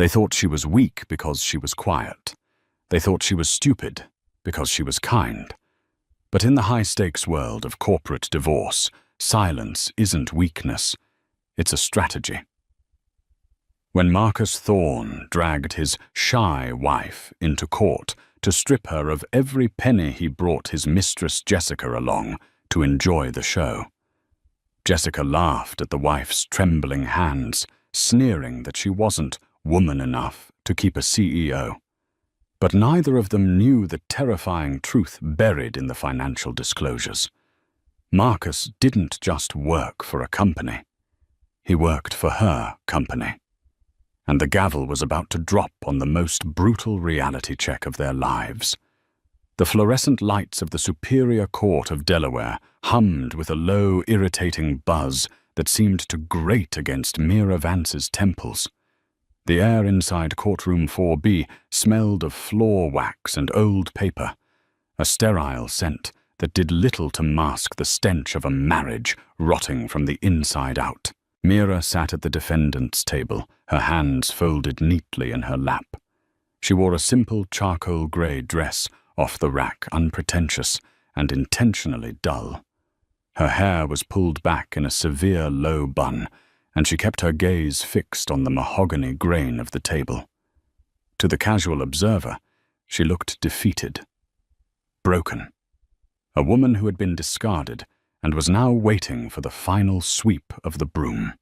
They thought she was weak because she was quiet. They thought she was stupid because she was kind. But in the high-stakes world of corporate divorce, silence isn't weakness, it's a strategy. When Marcus Thorne dragged his shy wife into court to strip her of every penny he brought his mistress Jessica along to enjoy the show, Jessica laughed at the wife's trembling hands, sneering that she wasn't woman enough to keep a CEO. But neither of them knew the terrifying truth buried in the financial disclosures. Marcus didn't just work for a company. He worked for her company. And the gavel was about to drop on the most brutal reality check of their lives. The fluorescent lights of the Superior Court of Delaware hummed with a low, irritating buzz that seemed to grate against Mira Vance's temples. The air inside courtroom 4B smelled of floor wax and old paper, a sterile scent that did little to mask the stench of a marriage rotting from the inside out. Mira sat at the defendant's table, her hands folded neatly in her lap. She wore a simple charcoal grey dress, off the rack, unpretentious and intentionally dull. Her hair was pulled back in a severe low bun, and she kept her gaze fixed on the mahogany grain of the table. To the casual observer, she looked defeated, broken. A woman who had been discarded and was now waiting for the final sweep of the broom.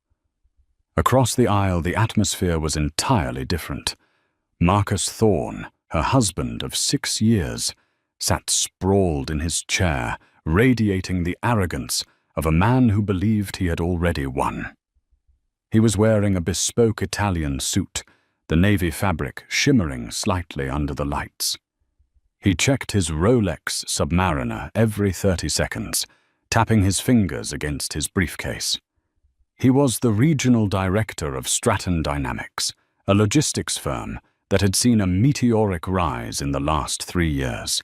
Across the aisle, the atmosphere was entirely different. Marcus Thorne, her husband of 6 years, sat sprawled in his chair, radiating the arrogance of a man who believed he had already won. He was wearing a bespoke Italian suit, the navy fabric shimmering slightly under the lights. He checked his Rolex Submariner every 30 seconds, tapping his fingers against his briefcase. He was the regional director of Stratton Dynamics, a logistics firm that had seen a meteoric rise in the last 3 years.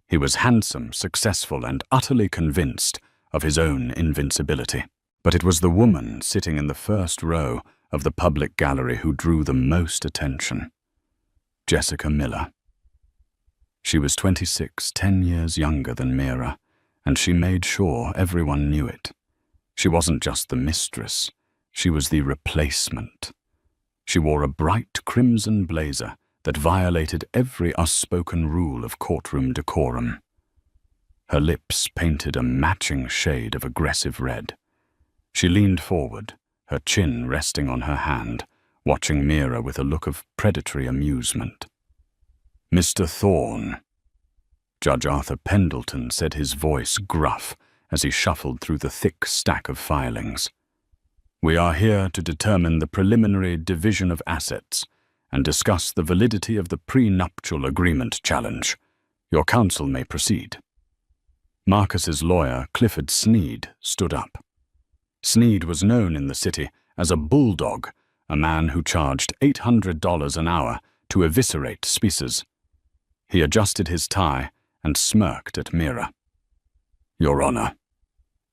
He was handsome, successful, and utterly convinced of his own invincibility. But it was the woman sitting in the first row of the public gallery who drew the most attention. Jessica Miller. She was 26, 10 years younger than Mira, and she made sure everyone knew it. She wasn't just the mistress, she was the replacement. She wore a bright crimson blazer that violated every unspoken rule of courtroom decorum. Her lips painted a matching shade of aggressive red. She leaned forward, her chin resting on her hand, watching Mira with a look of predatory amusement. "Mr. Thorne," Judge Arthur Pendleton said, his voice gruff as he shuffled through the thick stack of filings. "We are here to determine the preliminary division of assets and discuss the validity of the prenuptial agreement challenge. Your counsel may proceed." Marcus's lawyer, Clifford Sneed, stood up. Sneed was known in the city as a bulldog, a man who charged $800 an hour to eviscerate species. He adjusted his tie and smirked at Mira. "Your Honor."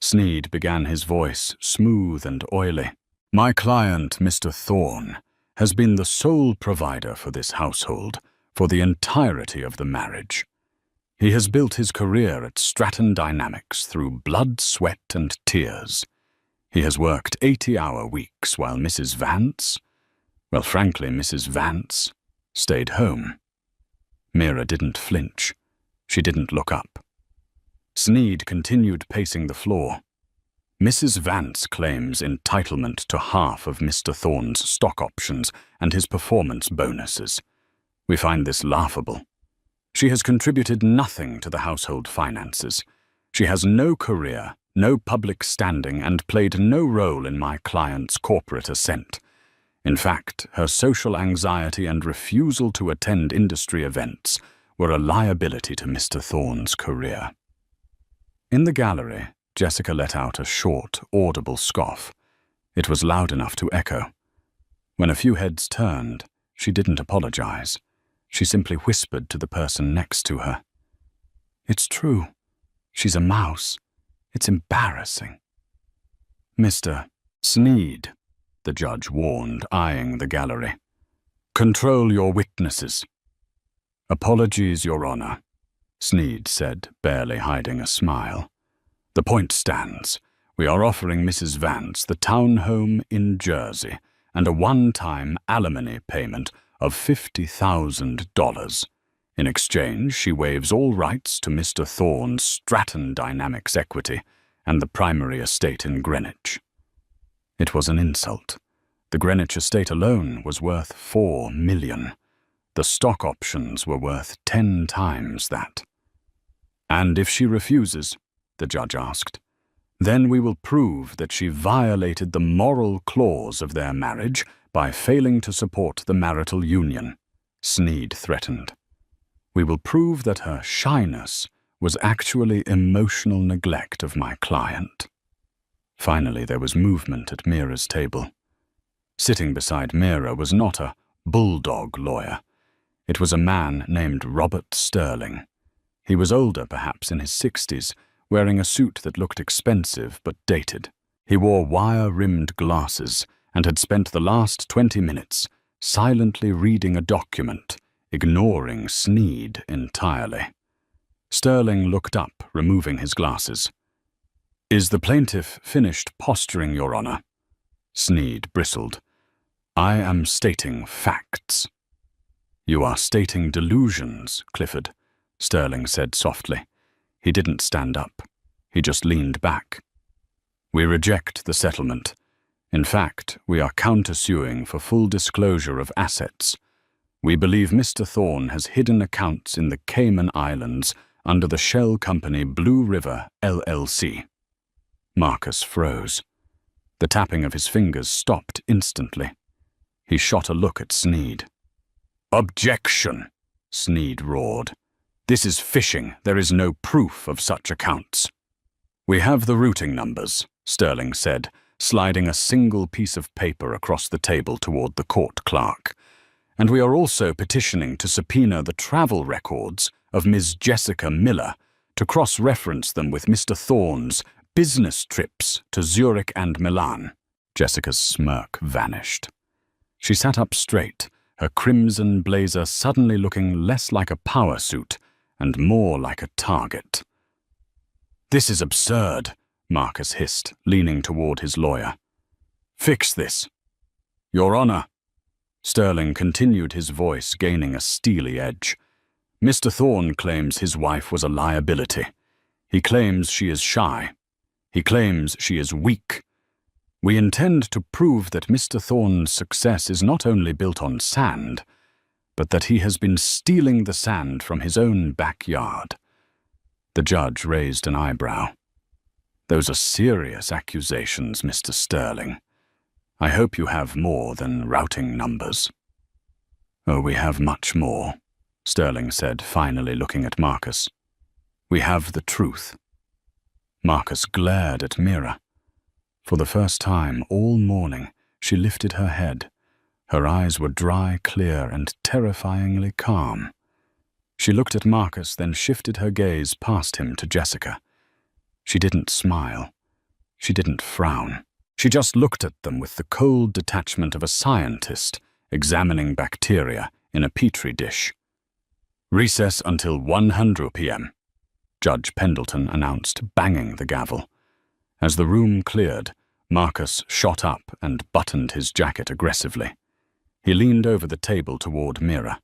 Sneed began, his voice smooth and oily. "My client, Mr. Thorne, has been the sole provider for this household for the entirety of the marriage. He has built his career at Stratton Dynamics through blood, sweat, and tears. He has worked 80-hour weeks while Mrs. Vance, well, frankly, Mrs. Vance, stayed home." Mira didn't flinch. She didn't look up. Sneed continued pacing the floor. "Mrs. Vance claims entitlement to half of Mr. Thorne's stock options and his performance bonuses. We find this laughable. She has contributed nothing to the household finances. She has no career, no public standing, and played no role in my client's corporate ascent. In fact, her social anxiety and refusal to attend industry events were a liability to Mr. Thorne's career." In the gallery, Jessica let out a short, audible scoff. It was loud enough to echo. When a few heads turned, she didn't apologize. She simply whispered to the person next to her. "It's true. She's a mouse. It's embarrassing." "Mr. Sneed," the judge warned, eyeing the gallery. Control your witnesses. Apologies, Your Honor, Sneed said, barely hiding a smile. The point stands. We are offering Mrs. Vance the townhome in Jersey and a one-time alimony payment of $50,000. In exchange, she waives all rights to Mr. Thorne's Stratton Dynamics equity and the primary estate in Greenwich. It was an insult. The Greenwich estate alone was worth $4 million. The stock options were worth 10 times that. And if she refuses, the judge asked, then we will prove that she violated the moral clause of their marriage by failing to support the marital union, Sneed threatened. We will prove that her shyness was actually emotional neglect of my client. Finally, there was movement at Mira's table. Sitting beside Mira was not a bulldog lawyer. It was a man named Robert Sterling. He was older, perhaps in his 60s, wearing a suit that looked expensive but dated. He wore wire-rimmed glasses and had spent the last 20 minutes silently reading a document, ignoring Sneed entirely. Sterling looked up, removing his glasses. Is the plaintiff finished posturing, Your Honor? Sneed bristled. I am stating facts. You are stating delusions, Clifford, Sterling said softly. He didn't stand up. He just leaned back. We reject the settlement. In fact, we are countersuing for full disclosure of assets. We believe Mr. Thorne has hidden accounts in the Cayman Islands under the shell company Blue River, LLC. Marcus froze. The tapping of his fingers stopped instantly. He shot a look at Sneed. Objection, Sneed roared. This is fishing. There is no proof of such accounts. We have the routing numbers, Sterling said, sliding a single piece of paper across the table toward the court clerk. And we are also petitioning to subpoena the travel records of Ms. Jessica Miller to cross-reference them with Mr. Thorne's business trips to Zurich and Milan. Jessica's smirk vanished. She sat up straight, her crimson blazer suddenly looking less like a power suit and more like a target. This is absurd, Marcus hissed, leaning toward his lawyer. Fix this. Your Honor. Sterling continued, his voice gaining a steely edge. Mr. Thorne claims his wife was a liability. He claims she is shy. He claims she is weak. We intend to prove that Mr. Thorne's success is not only built on sand, but that he has been stealing the sand from his own backyard. The judge raised an eyebrow. Those are serious accusations, Mr. Sterling. I hope you have more than routing numbers. Oh, we have much more, Sterling said, finally looking at Marcus. We have the truth. Marcus glared at Mira. For the first time all morning, she lifted her head. Her eyes were dry, clear, and terrifyingly calm. She looked at Marcus, then shifted her gaze past him to Jessica. She didn't smile. She didn't frown. She just looked at them with the cold detachment of a scientist examining bacteria in a petri dish. Recess until 100 p.m., Judge Pendleton announced, banging the gavel. As the room cleared, Marcus shot up and buttoned his jacket aggressively. He leaned over the table toward Mira.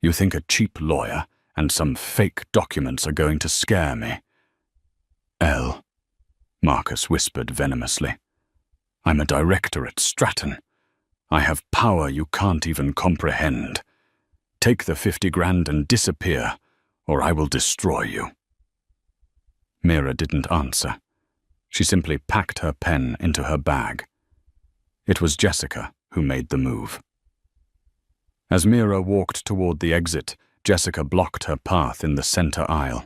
You think a cheap lawyer and some fake documents are going to scare me? Elle, Marcus whispered venomously. I'm a director at Stratton. I have power you can't even comprehend. Take the 50 grand and disappear, or I will destroy you. Mira didn't answer. She simply packed her pen into her bag. It was Jessica who made the move. As Mira walked toward the exit, Jessica blocked her path in the center aisle.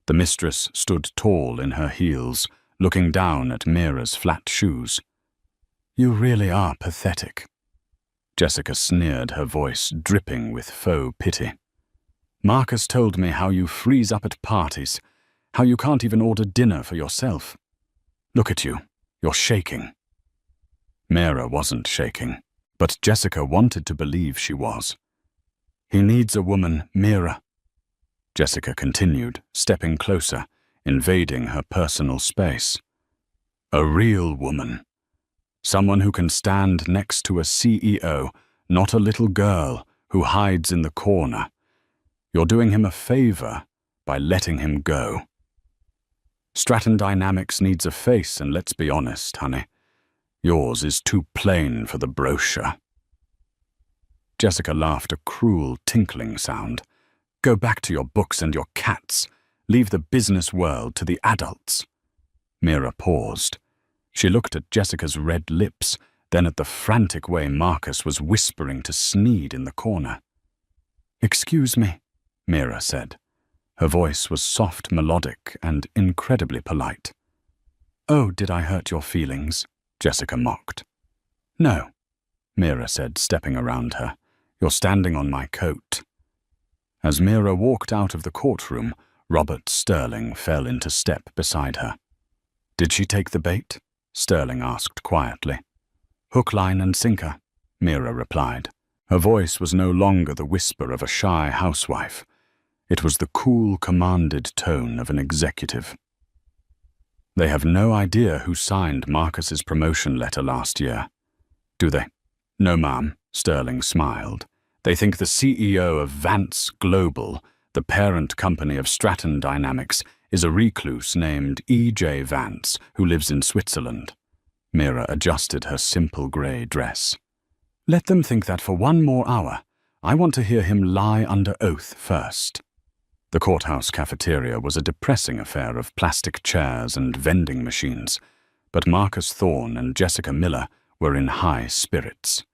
The mistress stood tall in her heels, looking down at Mira's flat shoes. You really are pathetic. Jessica sneered, her voice dripping with faux pity. Marcus told me how you freeze up at parties, how you can't even order dinner for yourself. Look at you. You're shaking. Mira wasn't shaking. But Jessica wanted to believe she was. "He needs a woman, Mira," Jessica continued, stepping closer, invading her personal space. "A real woman. Someone who can stand next to a CEO, not a little girl who hides in the corner. You're doing him a favor by letting him go. Stratton Dynamics needs a face, and let's be honest, honey, yours is too plain for the brochure." Jessica laughed a cruel, tinkling sound. "Go back to your books and your cats. Leave the business world to the adults." Mira paused. She looked at Jessica's red lips, then at the frantic way Marcus was whispering to Sneed in the corner. "Excuse me," Mira said. Her voice was soft, melodic, and incredibly polite. "Oh, did I hurt your feelings?" Jessica mocked. "No," Mira said, stepping around her. "You're standing on my coat." As Mira walked out of the courtroom, Robert Sterling fell into step beside her. "Did she take the bait?" Sterling asked quietly. "Hook, line, and sinker," Mira replied. Her voice was no longer the whisper of a shy housewife. It was the cool, commanded tone of an executive. "They have no idea who signed Marcus's promotion letter last year, do they?" "No, ma'am," Sterling smiled. "They think the CEO of Vance Global, the parent company of Stratton Dynamics, is a recluse named E.J. Vance who lives in Switzerland." Mira adjusted her simple grey dress. "Let them think that for one more hour. I want to hear him lie under oath first." The courthouse cafeteria was a depressing affair of plastic chairs and vending machines, but Marcus Thorne and Jessica Miller were in high spirits.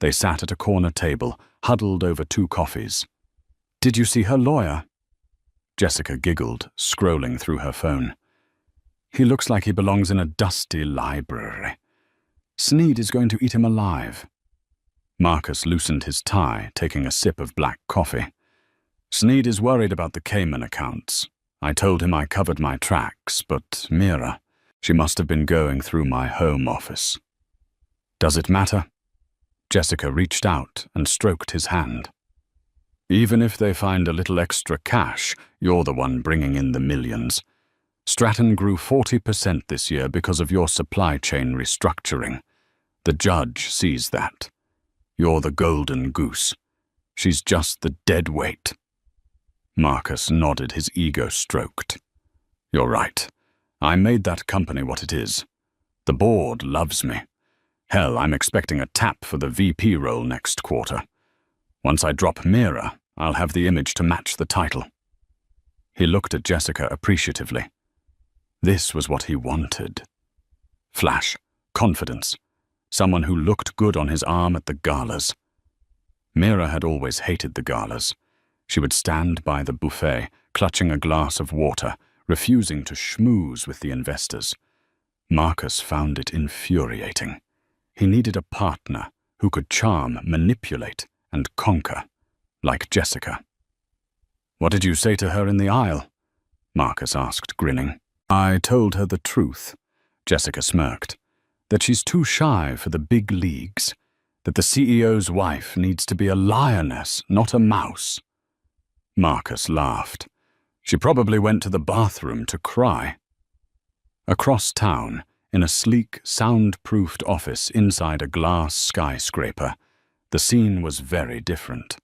They sat at a corner table, huddled over 2 coffees. "Did you see her lawyer?" Jessica giggled, scrolling through her phone. "He looks like he belongs in a dusty library. Sneed is going to eat him alive." Marcus loosened his tie, taking a sip of black coffee. "Sneed is worried about the Cayman accounts. I told him I covered my tracks, but Mira, she must have been going through my home office." "Does it matter?" Jessica reached out and stroked his hand. "Even if they find a little extra cash, you're the one bringing in the millions. Stratton grew 40% this year because of your supply chain restructuring. The judge sees that. You're the golden goose. She's just the dead weight." Marcus nodded, his ego stroked. "You're right. I made that company what it is. The board loves me. Hell, I'm expecting a tap for the VP role next quarter. Once I drop Mira, I'll have the image to match the title." He looked at Jessica appreciatively. This was what he wanted. Flash, confidence, someone who looked good on his arm at the galas. Mira had always hated the galas. She would stand by the buffet, clutching a glass of water, refusing to schmooze with the investors. Marcus found it infuriating. He needed a partner who could charm, manipulate, and conquer, like Jessica. "What did you say to her in the aisle?" Marcus asked, grinning. "I told her the truth," Jessica smirked, "that she's too shy for the big leagues, that the CEO's wife needs to be a lioness, not a mouse." Marcus laughed. "She probably went to the bathroom to cry." Across town, in a sleek, soundproofed office inside a glass skyscraper, the scene was very different.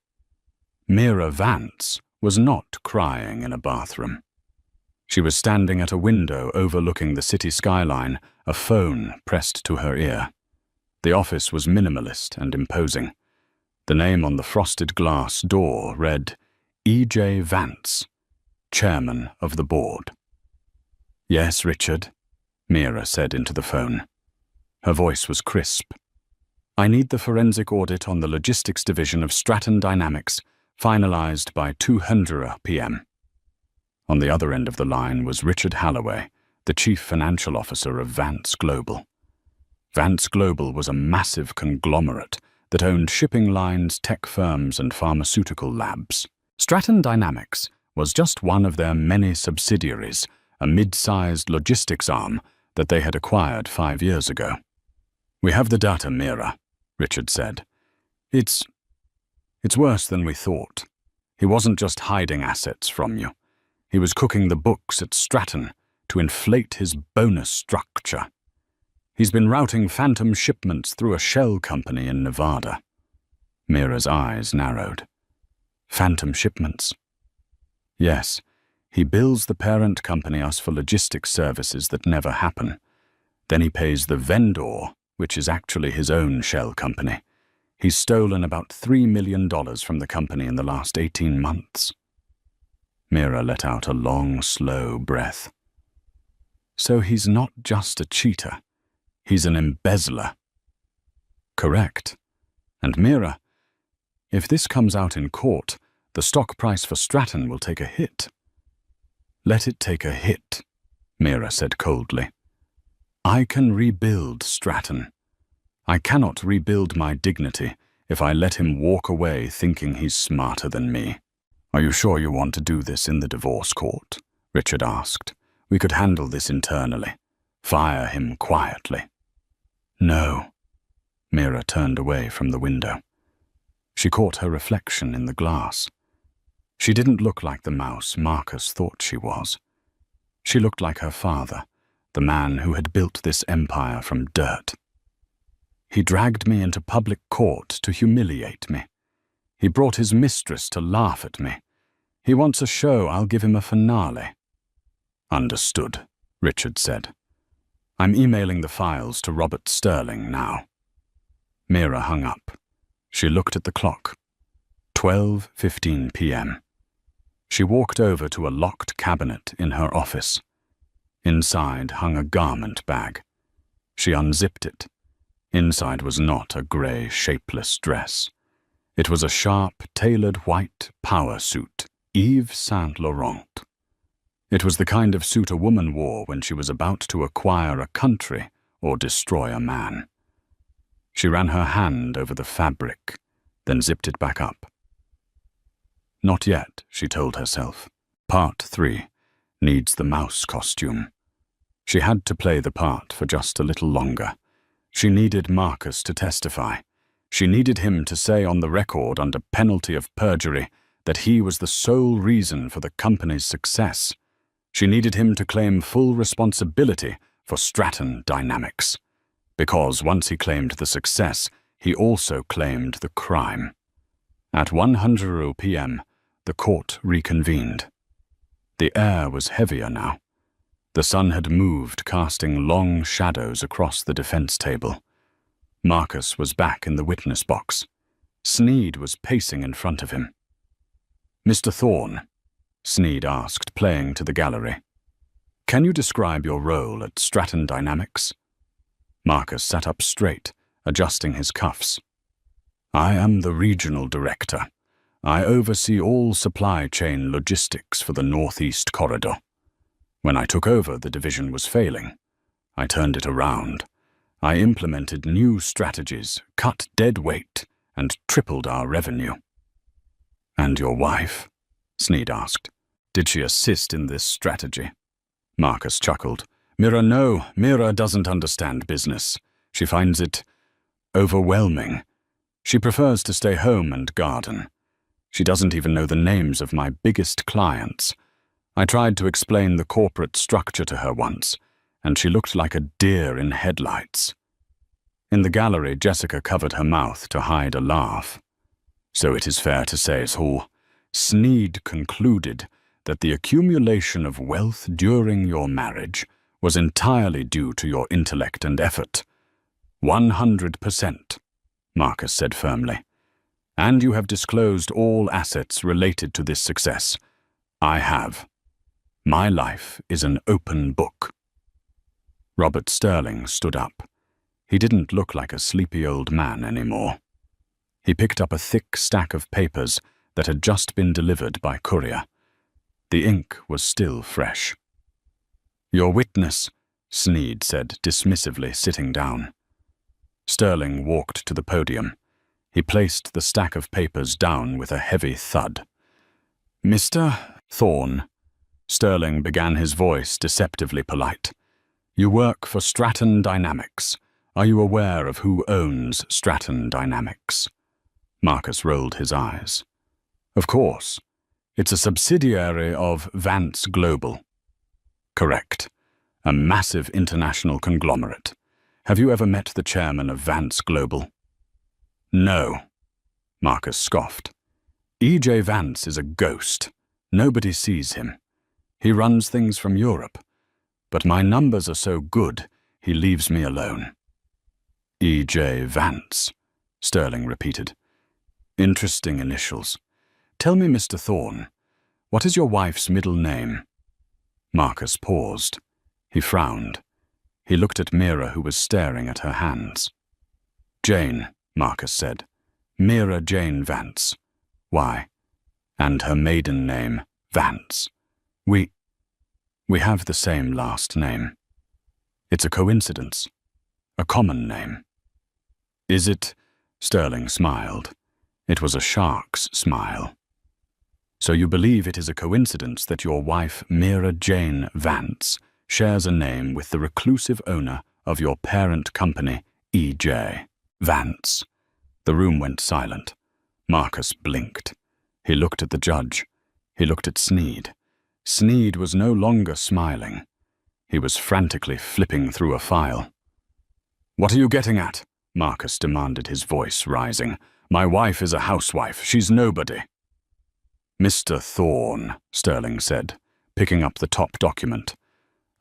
Mira Vance was not crying in a bathroom. She was standing at a window overlooking the city skyline, a phone pressed to her ear. The office was minimalist and imposing. The name on the frosted glass door read, E.J. Vance, Chairman of the Board. "Yes, Richard," Mira said into the phone. Her voice was crisp. "I need the forensic audit on the logistics division of Stratton Dynamics, finalized by 2:00 p.m. On the other end of the line was Richard Halloway, the chief financial officer of Vance Global. Vance Global was a massive conglomerate that owned shipping lines, tech firms, and pharmaceutical labs. Stratton Dynamics was just one of their many subsidiaries, a mid-sized logistics arm that they had acquired 5 years ago. "We have the data, Mira," Richard said. It's worse than we thought. He wasn't just hiding assets from you. He was cooking the books at Stratton to inflate his bonus structure. He's been routing phantom shipments through a shell company in Nevada. Mira's eyes narrowed. Phantom shipments? Yes, he bills the parent company us for logistics services that never happen. Then he pays the vendor, which is actually his own shell company. He's stolen about $3 million from the company in the last 18 months. Mira let out a long, slow breath. So he's not just a cheater. He's an embezzler. Correct. And Mira, if this comes out in court, the stock price for Stratton will take a hit. Let it take a hit, Mira said coldly. I can rebuild Stratton. I cannot rebuild my dignity if I let him walk away thinking he's smarter than me. Are you sure you want to do this in the divorce court? Richard asked. We could handle this internally. Fire him quietly. No. Mira turned away from the window. She caught her reflection in the glass. She didn't look like the mouse Marcus thought she was. She looked like her father, the man who had built this empire from dirt. He dragged me into public court to humiliate me. He brought his mistress to laugh at me. He wants a show, I'll give him a finale. Understood, Richard said. I'm emailing the files to Robert Sterling now. Mira hung up. She looked at the clock. 12:15 p.m. She walked over to a locked cabinet in her office. Inside hung a garment bag. She unzipped it. Inside was not a grey, shapeless dress. It was a sharp, tailored white power suit, Yves Saint Laurent. It was the kind of suit a woman wore when she was about to acquire a country or destroy a man. She ran her hand over the fabric, then zipped it back up. Not yet, she told herself. Part 3 needs the mouse costume. She had to play the part for just a little longer. She needed Marcus to testify. She needed him to say on the record under penalty of perjury that he was the sole reason for the company's success. She needed him to claim full responsibility for Stratton Dynamics. Because once he claimed the success, he also claimed the crime. At 1:00 p.m., the court reconvened. The air was heavier now. The sun had moved, casting long shadows across the defense table. Marcus was back in the witness box. Sneed was pacing in front of him. Mr. Thorne, Sneed asked, playing to the gallery. Can you describe your role at Stratton Dynamics? Marcus sat up straight, adjusting his cuffs. I am the regional director. I oversee all supply chain logistics for the Northeast Corridor. When I took over, the division was failing. I turned it around. I implemented new strategies, cut dead weight, and tripled our revenue. And your wife? Sneed asked. Did she assist in this strategy? Marcus chuckled. Mira doesn't understand business. She finds it overwhelming. She prefers to stay home and garden. She doesn't even know the names of my biggest clients. I tried to explain the corporate structure to her once, and she looked like a deer in headlights. In the gallery, Jessica covered her mouth to hide a laugh. So it is fair to say, Saul, Sneed concluded that the accumulation of wealth during your marriage was entirely due to your intellect and effort. 100%, Marcus said firmly. And you have disclosed all assets related to this success. I have. My life is an open book. Robert Sterling stood up. He didn't look like a sleepy old man anymore. He picked up a thick stack of papers that had just been delivered by courier. The ink was still fresh. Your witness, Sneed said dismissively, sitting down. Sterling walked to the podium. He placed the stack of papers down with a heavy thud. Mr. Thorne, Sterling began, his voice deceptively polite. You work for Stratton Dynamics, Are you aware of who owns Stratton Dynamics? Marcus rolled his eyes. Of course. It's a subsidiary of Vance Global. Correct. A massive international conglomerate. Have you ever met the chairman of Vance Global? No. Marcus scoffed. E.J. Vance is a ghost. Nobody sees him. He runs things from Europe. But my numbers are so good, he leaves me alone. E.J. Vance, Sterling repeated. Interesting initials. Tell me, Mr. Thorne, what is your wife's middle name? Marcus paused. He frowned. He looked at Mira, who was staring at her hands. Jane, Marcus said. Mira Jane Vance. Why? And her maiden name, Vance. We have the same last name. It's a coincidence. A common name. Is it? Sterling smiled. It was a shark's smile. So you believe it is a coincidence that your wife, Mira Jane Vance, shares a name with the reclusive owner of your parent company, E.J. Vance. The room went silent. Marcus blinked. He looked at the judge. He looked at Sneed. Sneed was no longer smiling. He was frantically flipping through a file. What are you getting at? Marcus demanded, his voice rising. My wife is a housewife. She's nobody. Mr. Thorne, Sterling said, picking up the top document.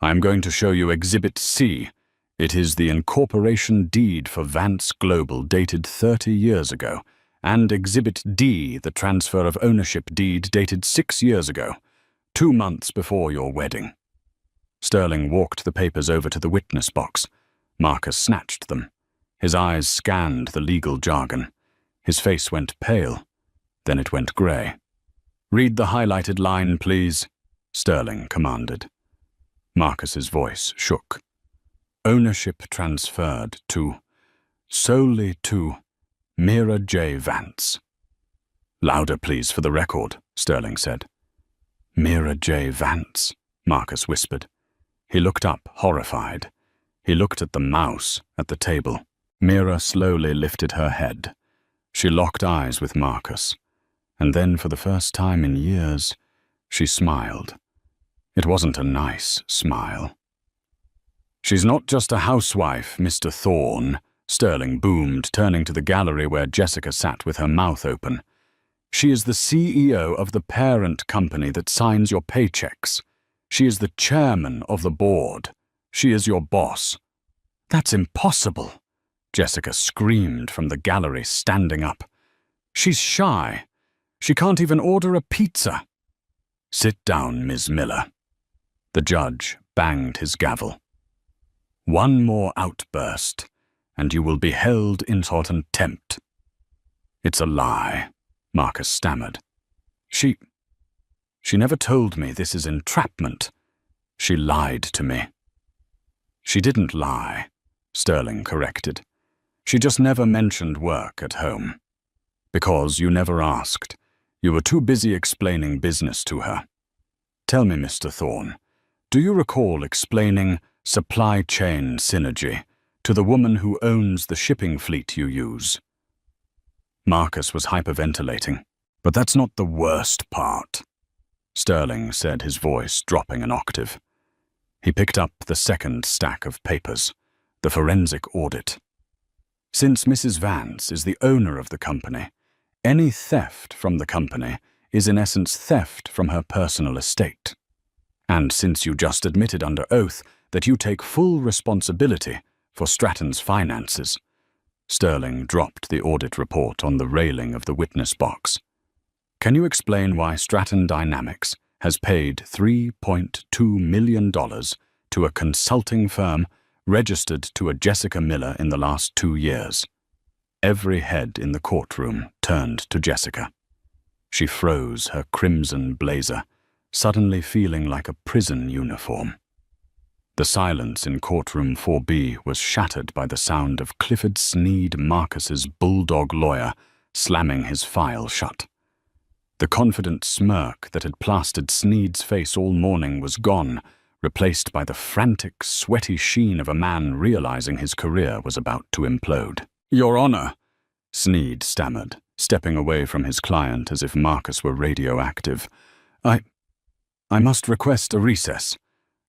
I am going to show you Exhibit C. It is the incorporation deed for Vance Global dated 30 years ago, and Exhibit D, the transfer of ownership deed dated 6 years ago, 2 months before your wedding. Sterling walked the papers over to the witness box. Marcus snatched them. His eyes scanned the legal jargon. His face went pale. Then it went grey. Read the highlighted line, please, Sterling commanded. Marcus's voice shook. Ownership transferred solely to Mira J. Vance. Louder, please, for the record, Sterling said. Mira J. Vance, Marcus whispered. He looked up, horrified. He looked at the mouse at the table. Mira slowly lifted her head. She locked eyes with Marcus. And then, for the first time in years, she smiled. It wasn't a nice smile. She's not just a housewife, Mr. Thorne, Sterling boomed, turning to the gallery where Jessica sat with her mouth open. She is the CEO of the parent company that signs your paychecks. She is the chairman of the board. She is your boss. That's impossible, Jessica screamed from the gallery, standing up. She's shy. She can't even order a pizza. Sit down, Ms. Miller. The judge banged his gavel. One more outburst, and you will be held in contempt. It's a lie, Marcus stammered. She never told me this is entrapment. She lied to me. She didn't lie, Sterling corrected. She just never mentioned work at home. Because you never asked. You were too busy explaining business to her. Tell me, Mr. Thorne, do you recall explaining supply chain synergy to the woman who owns the shipping fleet you use? Marcus was hyperventilating. But that's not the worst part, Sterling said, his voice dropping an octave. He picked up the second stack of papers, the forensic audit. Since Mrs. Vance is the owner of the company, any theft from the company is in essence theft from her personal estate. And since you just admitted under oath that you take full responsibility for Stratton's finances, Sterling dropped the audit report on the railing of the witness box. Can you explain why Stratton Dynamics has paid $3.2 million to a consulting firm registered to a Jessica Miller in the last 2 years? Every head in the courtroom turned to Jessica. She froze, her crimson blazer, suddenly feeling like a prison uniform. The silence in courtroom 4B was shattered by the sound of Clifford Sneed Marcus's bulldog lawyer slamming his file shut. The confident smirk that had plastered Sneed's face all morning was gone, replaced by the frantic, sweaty sheen of a man realizing his career was about to implode. "Your Honor," Sneed stammered, stepping away from his client as if Marcus were radioactive. I must request a recess.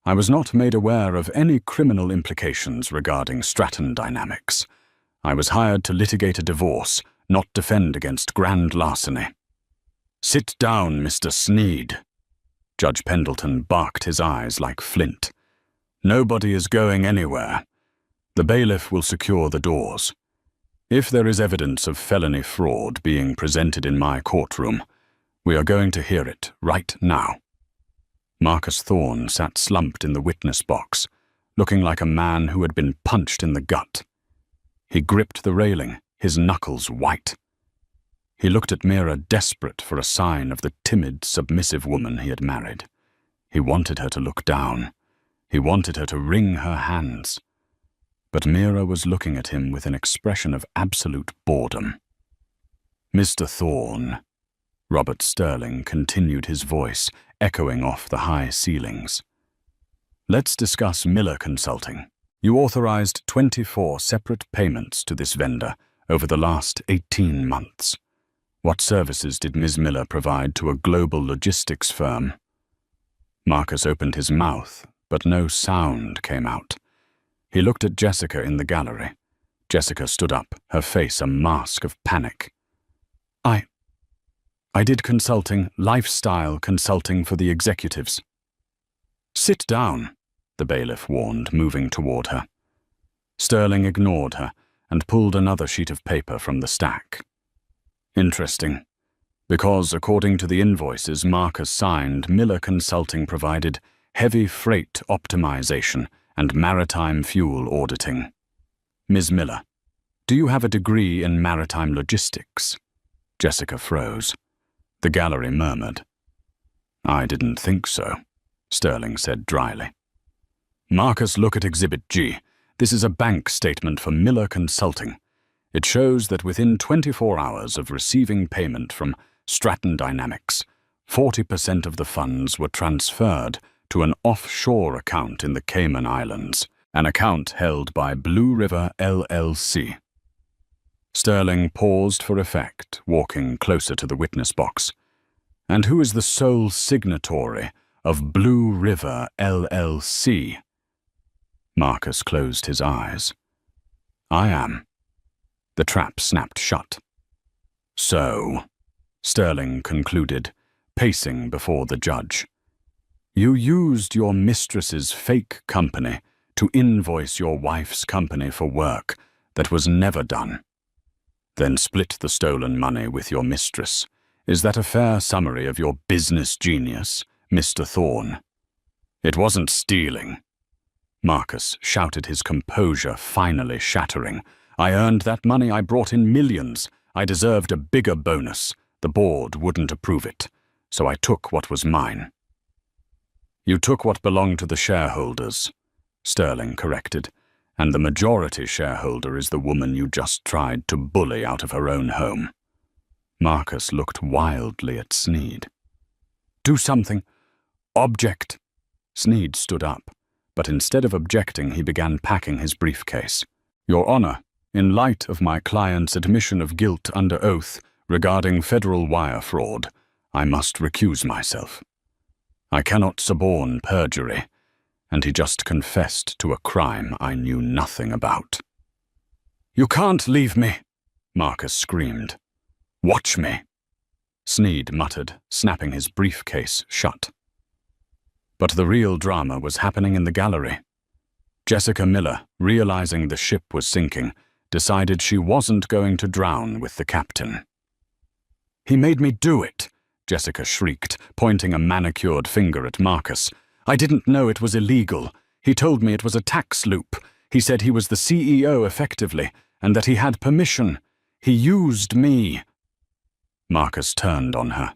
I was not made aware of any criminal implications regarding Stratton Dynamics. I was hired to litigate a divorce, not defend against grand larceny." "Sit down, Mr. Sneed." Judge Pendleton barked his eyes like flint. "Nobody is going anywhere. The bailiff will secure the doors. If there is evidence of felony fraud being presented in my courtroom, we are going to hear it right now." Marcus Thorne sat slumped in the witness box, looking like a man who had been punched in the gut. He gripped the railing, his knuckles white. He looked at Mira, desperate for a sign of the timid, submissive woman he had married. He wanted her to look down. He wanted her to wring her hands. But Mira was looking at him with an expression of absolute boredom. "Mr. Thorne," Robert Sterling continued, his voice echoing off the high ceilings. "Let's discuss Miller Consulting. You authorized 24 separate payments to this vendor over the last 18 months. What services did Ms. Miller provide to a global logistics firm?" Marcus opened his mouth, but no sound came out. He looked at Jessica in the gallery. Jessica stood up, her face a mask of panic. I did consulting, lifestyle consulting for the executives." "Sit down," the bailiff warned, moving toward her. Sterling ignored her and pulled another sheet of paper from the stack. "Interesting. Because, according to the invoices Marcus signed, Miller Consulting provided heavy freight optimization and maritime fuel auditing. Ms. Miller, do you have a degree in maritime logistics?" Jessica froze. The gallery murmured. "I didn't think so," Sterling said dryly. "Marcus, look at Exhibit G. This is a bank statement for Miller Consulting. It shows that within 24 hours of receiving payment from Stratton Dynamics, 40% of the funds were transferred to an offshore account in the Cayman Islands, an account held by Blue River LLC. Sterling paused for effect, walking closer to the witness box. "And who is the sole signatory of Blue River LLC?" Marcus closed his eyes. "I am." The trap snapped shut. "So," Sterling concluded, pacing before the judge, "you used your mistress's fake company to invoice your wife's company for work that was never done. Then split the stolen money with your mistress. Is that a fair summary of your business genius, Mr. Thorne?" "It wasn't stealing." Marcus shouted, his composure finally shattering. "I earned that money. I brought in millions. I deserved a bigger bonus. The board wouldn't approve it, so I took what was mine." "You took what belonged to the shareholders," Sterling corrected, "and the majority shareholder is the woman you just tried to bully out of her own home." Marcus looked wildly at Sneed. "Do something. Object." Sneed stood up, but instead of objecting, he began packing his briefcase. "Your Honor, in light of my client's admission of guilt under oath regarding federal wire fraud, I must recuse myself. I cannot suborn perjury, and he just confessed to a crime I knew nothing about." "You can't leave me," Marcus screamed. "Watch me," Sneed muttered, snapping his briefcase shut. But the real drama was happening in the gallery. Jessica Miller, realizing the ship was sinking, decided she wasn't going to drown with the captain. "He made me do it," Jessica shrieked, pointing a manicured finger at Marcus. "I didn't know it was illegal. He told me it was a tax loop. He said he was the CEO effectively, and that he had permission. He used me." Marcus turned on her,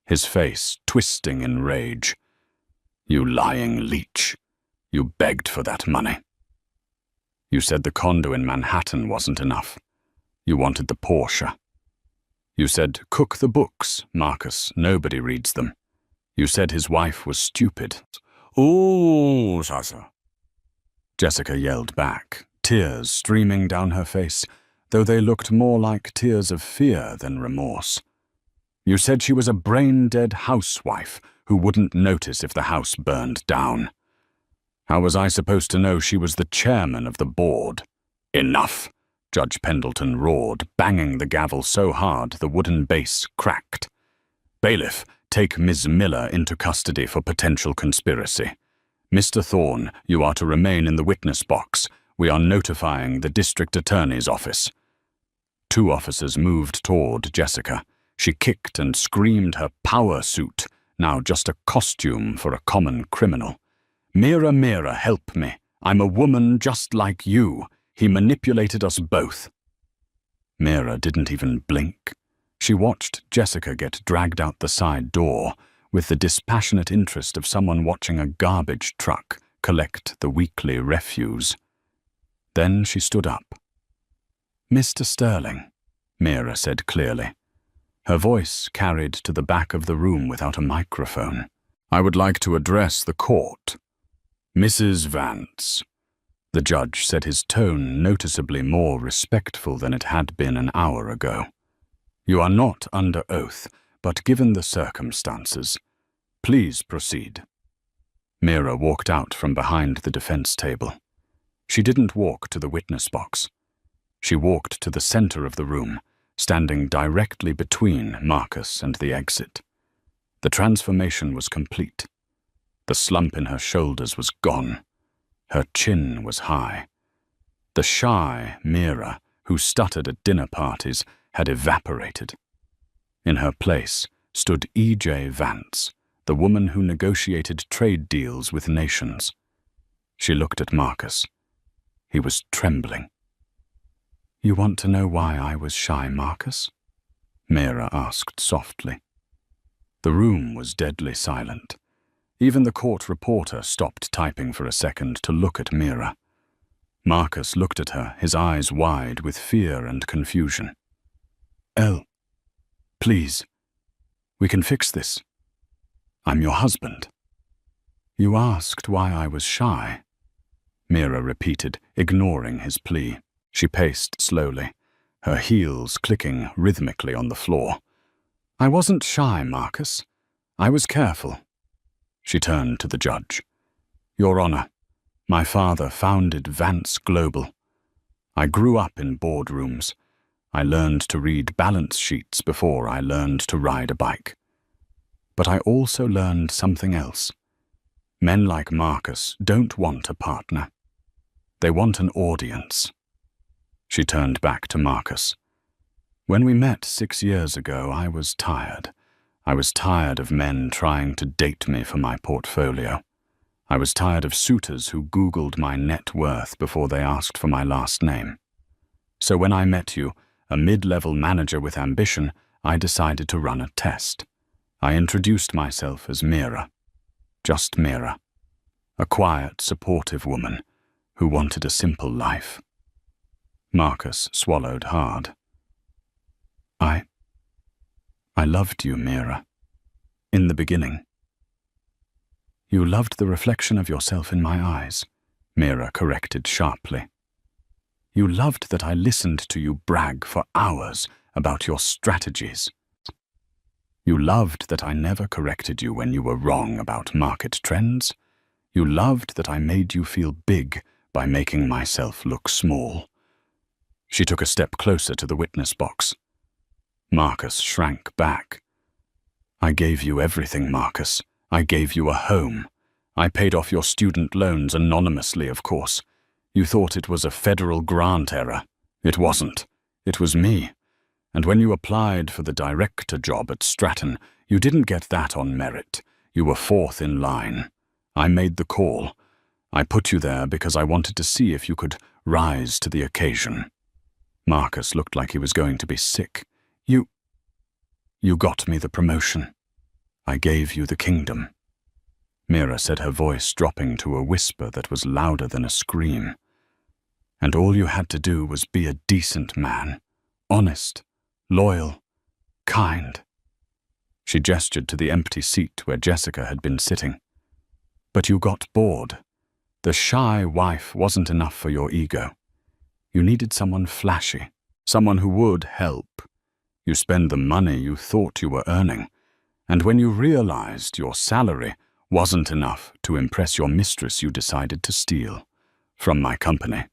his face twisting in rage. "You lying leech. You begged for that money. You said the condo in Manhattan wasn't enough. You wanted the Porsche. You said, cook the books, Marcus, nobody reads them. You said his wife was stupid. Ooh, Sasa. Jessica yelled back, tears streaming down her face, though they looked more like tears of fear than remorse. You said she was a brain-dead housewife who wouldn't notice if the house burned down. How was I supposed to know she was the chairman of the board? Enough! Judge Pendleton roared, banging the gavel so hard the wooden base cracked. Bailiff, take Ms. Miller into custody for potential conspiracy. Mr. Thorne, you are to remain in the witness box. We are notifying the district attorney's office. 2 officers moved toward Jessica. She kicked and screamed her power suit, now just a costume for a common criminal. Mira, Mira, help me. I'm a woman just like you. He manipulated us both. Mira didn't even blink. She watched Jessica get dragged out the side door with the dispassionate interest of someone watching a garbage truck collect the weekly refuse. Then she stood up. Mr. Sterling, Mira said clearly. Her voice carried to the back of the room without a microphone. I would like to address the court. Mrs. Vance. The judge said, his tone noticeably more respectful than it had been an hour ago. You are not under oath, but given the circumstances, please proceed. Mira walked out from behind the defense table. She didn't walk to the witness box. She walked to the center of the room, standing directly between Marcus and the exit. The transformation was complete. The slump in her shoulders was gone. Her chin was high. The shy Mira, who stuttered at dinner parties, had evaporated. In her place stood E.J. Vance, the woman who negotiated trade deals with nations. She looked at Marcus. He was trembling. You want to know why I was shy, Marcus? Mira asked softly. The room was deadly silent. Even the court reporter stopped typing for a second to look at Mira. Marcus looked at her, his eyes wide with fear and confusion. Elle, please, we can fix this. I'm your husband. You asked why I was shy, Mira repeated, ignoring his plea. She paced slowly, her heels clicking rhythmically on the floor. I wasn't shy, Marcus. I was careful. She turned to the judge. Your Honor, my father founded Vance Global. I grew up in boardrooms. I learned to read balance sheets before I learned to ride a bike. But I also learned something else. Men like Marcus don't want a partner. They want an audience. She turned back to Marcus. When we met 6 years ago, I was tired. I was tired of men trying to date me for my portfolio. I was tired of suitors who Googled my net worth before they asked for my last name. So when I met you, a mid-level manager with ambition, I decided to run a test. I introduced myself as Mira. Just Mira. A quiet, supportive woman who wanted a simple life. Marcus swallowed hard. I loved you, Mira. In the beginning. You loved the reflection of yourself in my eyes, Mira corrected sharply. You loved that I listened to you brag for hours about your strategies. You loved that I never corrected you when you were wrong about market trends. You loved that I made you feel big by making myself look small. She took a step closer to the witness box. Marcus shrank back. I gave you everything, Marcus. I gave you a home. I paid off your student loans anonymously, of course. You thought it was a federal grant error. It wasn't. It was me. And when you applied for the director job at Stratton, you didn't get that on merit. You were fourth in line. I made the call. I put you there because I wanted to see if you could rise to the occasion. Marcus looked like he was going to be sick. You got me the promotion. I gave you the kingdom. Mira said, her voice dropping to a whisper that was louder than a scream. And all you had to do was be a decent man, honest, loyal, kind. She gestured to the empty seat where Jessica had been sitting. But you got bored. The shy wife wasn't enough for your ego. You needed someone flashy, someone who would help. You spend the money you thought you were earning, and when you realized your salary wasn't enough to impress your mistress, you decided to steal from my company.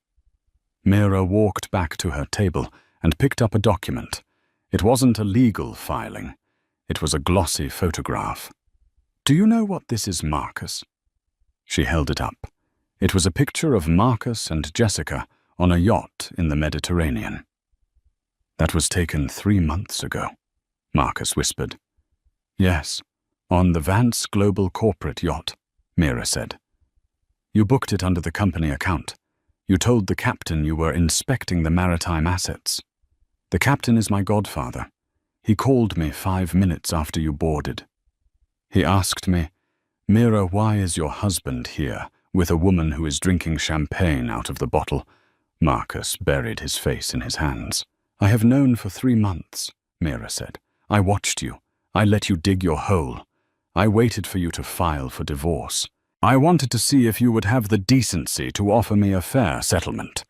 Mira walked back to her table and picked up a document. It wasn't a legal filing. It was a glossy photograph. Do you know what this is, Marcus? She held it up. It was a picture of Marcus and Jessica on a yacht in the Mediterranean. That was taken 3 months ago, Marcus whispered. Yes, on the Vance Global Corporate Yacht, Mira said. You booked it under the company account. You told the captain you were inspecting the maritime assets. The captain is my godfather. He called me 5 minutes after you boarded. He asked me, Mira, why is your husband here with a woman who is drinking champagne out of the bottle? Marcus buried his face in his hands. I have known for 3 months, Mira said. I watched you. I let you dig your hole. I waited for you to file for divorce. I wanted to see if you would have the decency to offer me a fair settlement.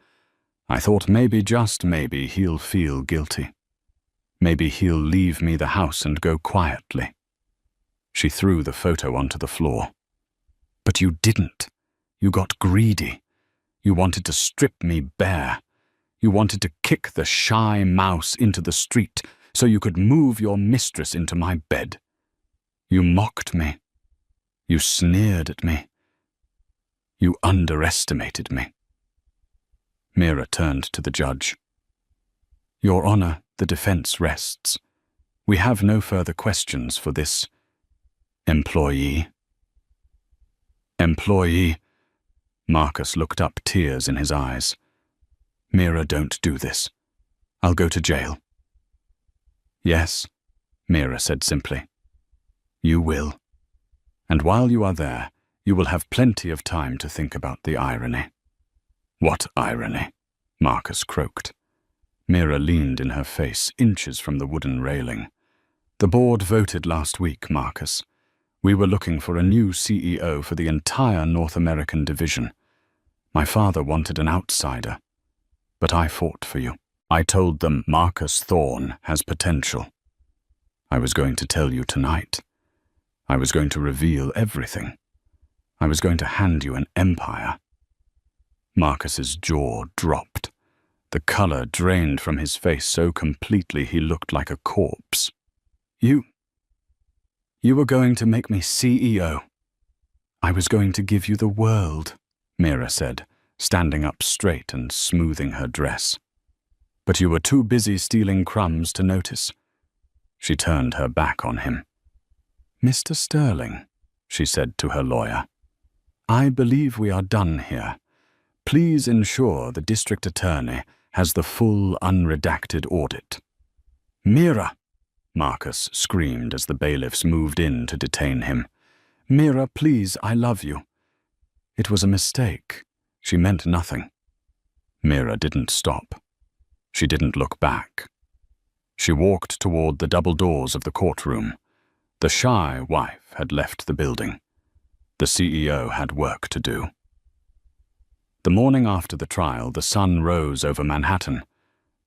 I thought maybe, just maybe, he'll feel guilty. Maybe he'll leave me the house and go quietly. She threw the photo onto the floor. But you didn't. You got greedy. You wanted to strip me bare. You wanted to kick the shy mouse into the street so you could move your mistress into my bed. You mocked me. You sneered at me. You underestimated me. Mira turned to the judge. Your Honor, the defense rests. We have no further questions for this employee. Employee? Marcus looked up, tears in his eyes. Mira, don't do this. I'll go to jail. Yes, Mira said simply. You will. And while you are there, you will have plenty of time to think about the irony. What irony? Marcus croaked. Mira leaned in her face, inches from the wooden railing. The board voted last week, Marcus. We were looking for a new CEO for the entire North American division. My father wanted an outsider, but I fought for you. I told them Marcus Thorne has potential. I was going to tell you tonight. I was going to reveal everything. I was going to hand you an empire. Marcus's jaw dropped. The color drained from his face so completely he looked like a corpse. You were going to make me CEO. I was going to give you the world, Mira said, standing up straight and smoothing her dress. But you were too busy stealing crumbs to notice. She turned her back on him. Mr. Sterling, she said to her lawyer, I believe we are done here. Please ensure the district attorney has the full unredacted audit. Mira! Marcus screamed as the bailiffs moved in to detain him. Mira, please, I love you. It was a mistake. She meant nothing. Mira didn't stop. She didn't look back. She walked toward the double doors of the courtroom. The shy wife had left the building. The CEO had work to do. The morning after the trial, the sun rose over Manhattan,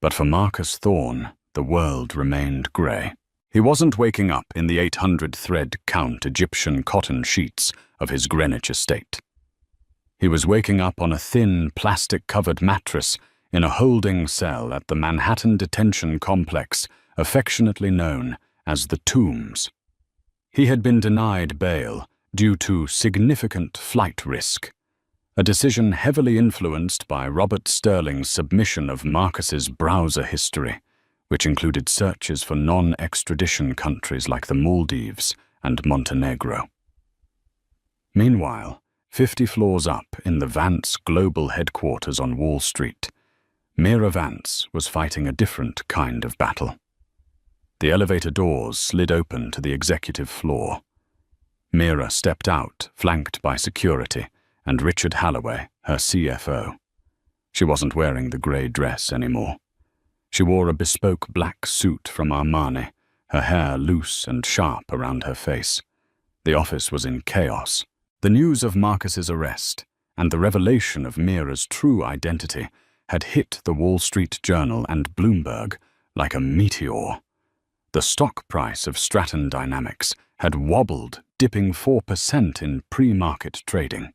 but for Marcus Thorne, the world remained grey. He wasn't waking up in the 800-thread count Egyptian cotton sheets of his Greenwich estate. He was waking up on a thin, plastic-covered mattress in a holding cell at the Manhattan Detention Complex, affectionately known as the Tombs. He had been denied bail due to significant flight risk, a decision heavily influenced by Robert Sterling's submission of Marcus's browser history, which included searches for non-extradition countries like the Maldives and Montenegro. Meanwhile, 50 floors up in the Vance Global headquarters on Wall Street, Mira Vance was fighting a different kind of battle. The elevator doors slid open to the executive floor. Mira stepped out, flanked by security, and Richard Halloway, her CFO. She wasn't wearing the grey dress anymore. She wore a bespoke black suit from Armani, her hair loose and sharp around her face. The office was in chaos, The news of Marcus's arrest and the revelation of Mira's true identity had hit the Wall Street Journal and Bloomberg like a meteor. The stock price of Stratton Dynamics had wobbled, dipping 4% in pre-market trading.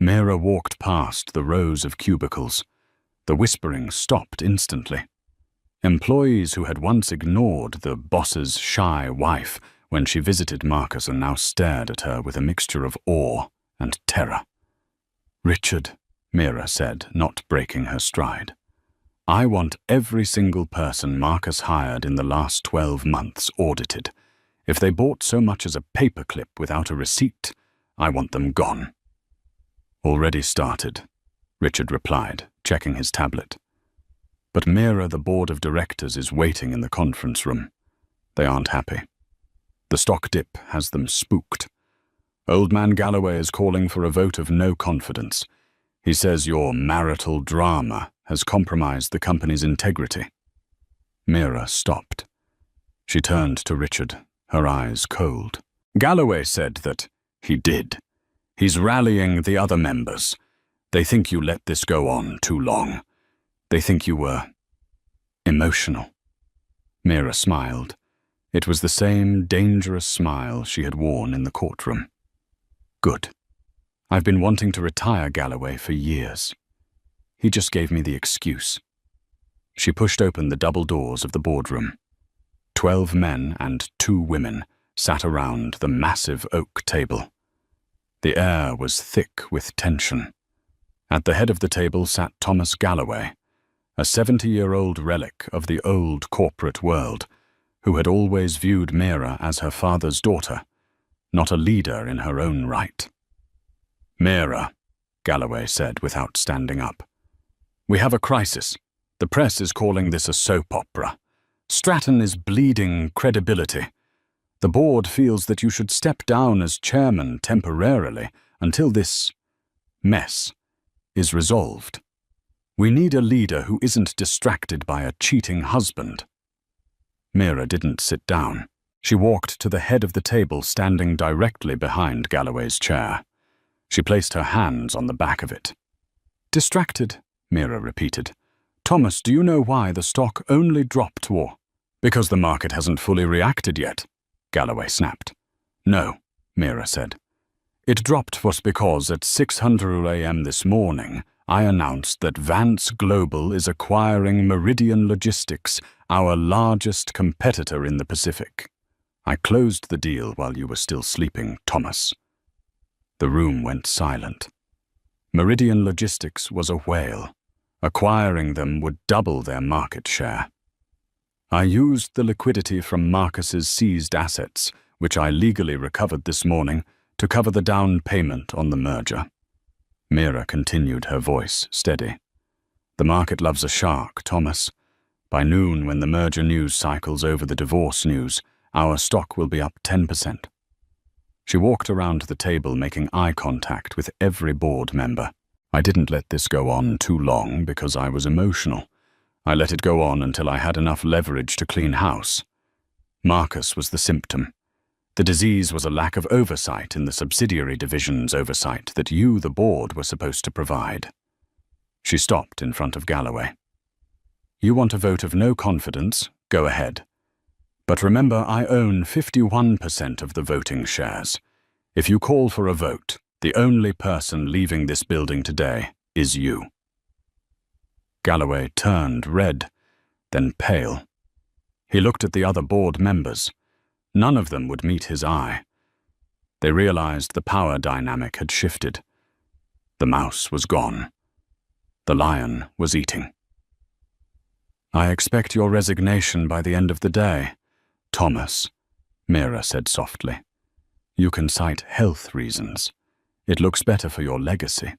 Mira walked past the rows of cubicles. The whispering stopped instantly. Employees who had once ignored the boss's shy wife when she visited Marcus and now stared at her with a mixture of awe and terror. "Richard," Mira said, not breaking her stride, "I want every single person Marcus hired in the last 12 months audited. If they bought so much as a paperclip without a receipt, I want them gone." "Already started," Richard replied, checking his tablet. "But Mira, the board of directors, is waiting in the conference room. They aren't happy. The stock dip has them spooked. Old man Galloway is calling for a vote of no confidence. He says your marital drama has compromised the company's integrity." Mira stopped. She turned to Richard, her eyes cold. "Galloway said that he did. He's rallying the other members. They think you let this go on too long. They think you were emotional." Mira smiled. It was the same dangerous smile she had worn in the courtroom. "Good. I've been wanting to retire Galloway for years. He just gave me the excuse." She pushed open the double doors of the boardroom. 12 men and 2 women sat around the massive oak table. The air was thick with tension. At the head of the table sat Thomas Galloway, a 70-year-old relic of the old corporate world, who had always viewed Mira as her father's daughter, not a leader in her own right. "Mira," Galloway said without standing up, "we have a crisis. The press is calling this a soap opera. Stratton is bleeding credibility. The board feels that you should step down as chairman temporarily until this mess is resolved. We need a leader who isn't distracted by a cheating husband." Mira didn't sit down. She walked to the head of the table, standing directly behind Galloway's chair. She placed her hands on the back of it. "Distracted," Mira repeated. "Thomas, do you know why the stock only dropped Because the market hasn't fully reacted yet," Galloway snapped. "No," Mira said. "It dropped was because at 6:00 a.m. this morning, I announced that Vance Global is acquiring Meridian Logistics, our largest competitor in the Pacific. I closed the deal while you were still sleeping, Thomas." The room went silent. Meridian Logistics was a whale. Acquiring them would double their market share. "I used the liquidity from Marcus's seized assets, which I legally recovered this morning, to cover the down payment on the merger." Mira continued, her voice steady. "The market loves a shark, Thomas. By noon, when the merger news cycles over the divorce news, our stock will be up 10%. She walked around the table, making eye contact with every board member. "I didn't let this go on too long because I was emotional. I let it go on until I had enough leverage to clean house. Marcus was the symptom. The disease was a lack of oversight in the subsidiary division's oversight that you, the board, were supposed to provide." She stopped in front of Galloway. "You want a vote of no confidence? Go ahead. But remember, I own 51% of the voting shares. If you call for a vote, the only person leaving this building today is you." Galloway turned red, then pale. He looked at the other board members. None of them would meet his eye. They realized the power dynamic had shifted. The mouse was gone. The lion was eating. "I expect your resignation by the end of the day, Thomas," Mira said softly. "You can cite health reasons. It looks better for your legacy."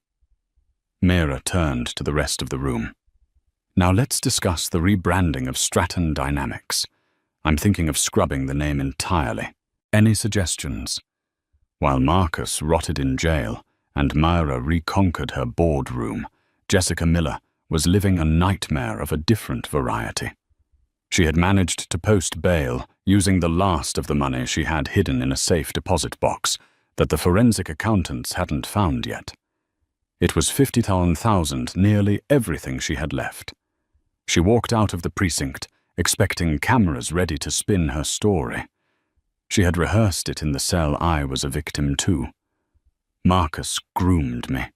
Mira turned to the rest of the room. "Now let's discuss the rebranding of Stratton Dynamics. I'm thinking of scrubbing the name entirely. Any suggestions?" While Marcus rotted in jail and Myra reconquered her boardroom, Jessica Miller was living a nightmare of a different variety. She had managed to post bail using the last of the money she had hidden in a safe deposit box, that the forensic accountants hadn't found yet. It was 50,000, nearly everything she had left. She walked out of the precinct, expecting cameras ready to spin her story. She had rehearsed it in the cell I was a victim to. Marcus groomed me.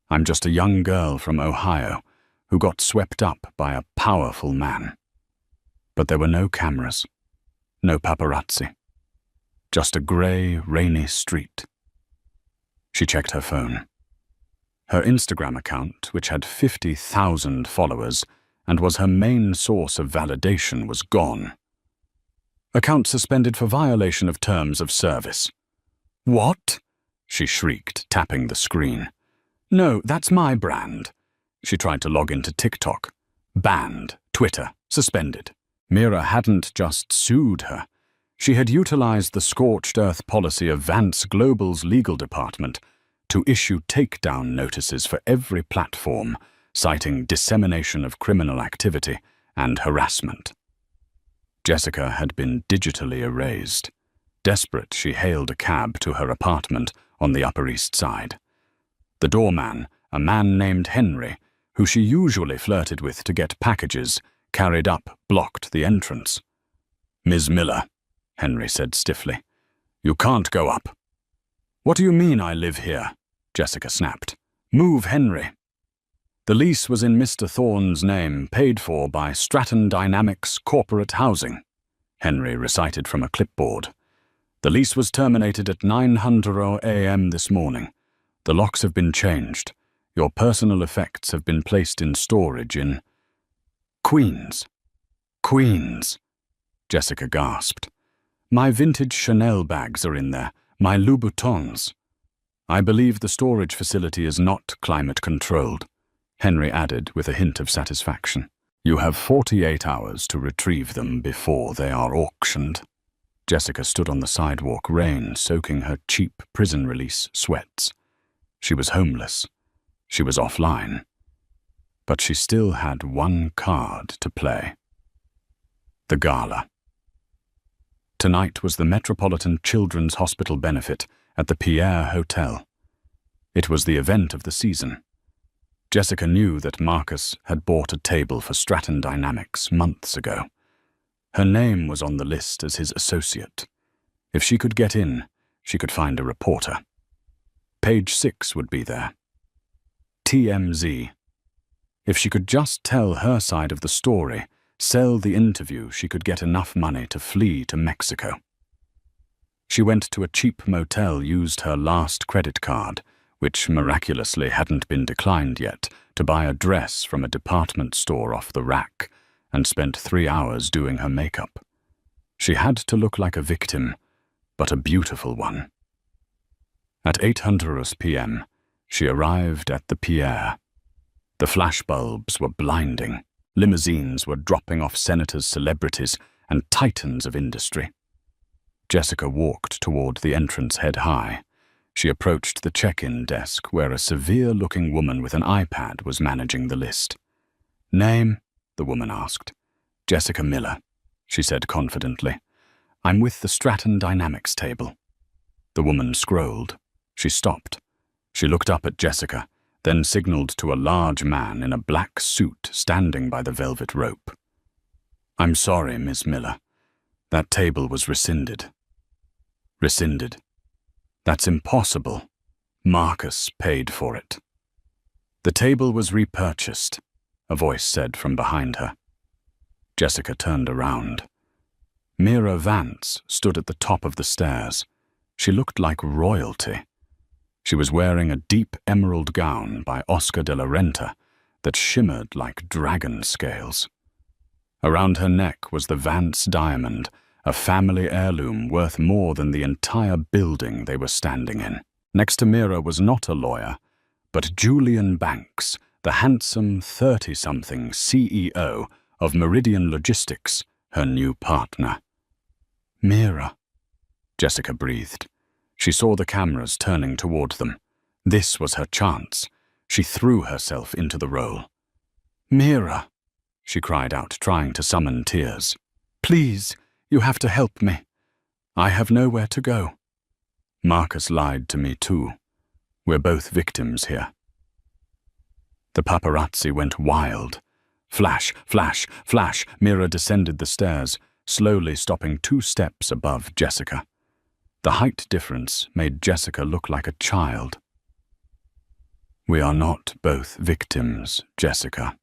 I'm just a young girl from Ohio who got swept up by a powerful man. But there were no cameras, no paparazzi. Just a grey, rainy street. She checked her phone. Her Instagram account, which had 50,000 followers and was her main source of validation, was gone. Account suspended for violation of terms of service. What? She shrieked, tapping the screen. No, that's my brand. She tried to log into TikTok. Banned. Twitter. Suspended. Mira hadn't just sued her. She had utilized the scorched earth policy of Vance Global's legal department to issue takedown notices for every platform, citing dissemination of criminal activity and harassment. Jessica had been digitally erased. Desperate, she hailed a cab to her apartment on the Upper East Side. The doorman, a man named Henry, who she usually flirted with to get packages, carried up, blocked the entrance. Ms. Miller, Henry said stiffly. You can't go up. What do you mean I live here? Jessica snapped. Move, Henry. The lease was in Mr. Thorne's name, paid for by Stratton Dynamics Corporate Housing, Henry recited from a clipboard. The lease was terminated at 9:00 a.m. this morning. The locks have been changed. Your personal effects have been placed in storage in Queens. Queens, Jessica gasped. My vintage Chanel bags are in there, my Louboutins. I believe the storage facility is not climate-controlled, Henry added with a hint of satisfaction. You have 48 hours to retrieve them before they are auctioned. Jessica stood on the sidewalk, rain soaking her cheap prison release sweats. She was homeless. She was offline. But she still had one card to play. The gala. Tonight was the Metropolitan Children's Hospital benefit at the Pierre Hotel. It was the event of the season. Jessica knew that Marcus had bought a table for Stratton Dynamics months ago. Her name was on the list as his associate. If she could get in, she could find a reporter. Page 6 would be there. TMZ. If she could just tell her side of the story, sell the interview, she could get enough money to flee to Mexico. She went to a cheap motel, used her last credit card, which miraculously hadn't been declined yet, to buy a dress from a department store off the rack, and spent 3 hours doing her makeup. She had to look like a victim, but a beautiful one. At 8:00 p.m., she arrived at the Pierre. The flashbulbs were blinding. Limousines were dropping off senators, celebrities, and titans of industry. Jessica walked toward the entrance head high. She approached the check-in desk where a severe-looking woman with an iPad was managing the list. Name? The woman asked. Jessica Miller, she said confidently. I'm with the Stratton Dynamics table. The woman scrolled. She stopped. She looked up at Jessica, then signaled to a large man in a black suit standing by the velvet rope. I'm sorry, Miss Miller. That table was rescinded. Rescinded. That's impossible. Marcus paid for it. The table was repurchased, a voice said from behind her. Jessica turned around. Mira Vance stood at the top of the stairs. She looked like royalty. She was wearing a deep emerald gown by Oscar de la Renta that shimmered like dragon scales. Around her neck was the Vance diamond, a family heirloom worth more than the entire building they were standing in. Next to Mira was not a lawyer, but Julian Banks, the handsome 30-something CEO of Meridian Logistics, her new partner. Mira, Jessica breathed. She saw the cameras turning toward them. This was her chance. She threw herself into the role. Mira, she cried out, trying to summon tears. Please, you have to help me. I have nowhere to go. Marcus lied to me too. We're both victims here. The paparazzi went wild. Flash, flash, flash, Mira descended the stairs, slowly stopping 2 steps above Jessica. The height difference made Jessica look like a child. We are not both victims, Jessica.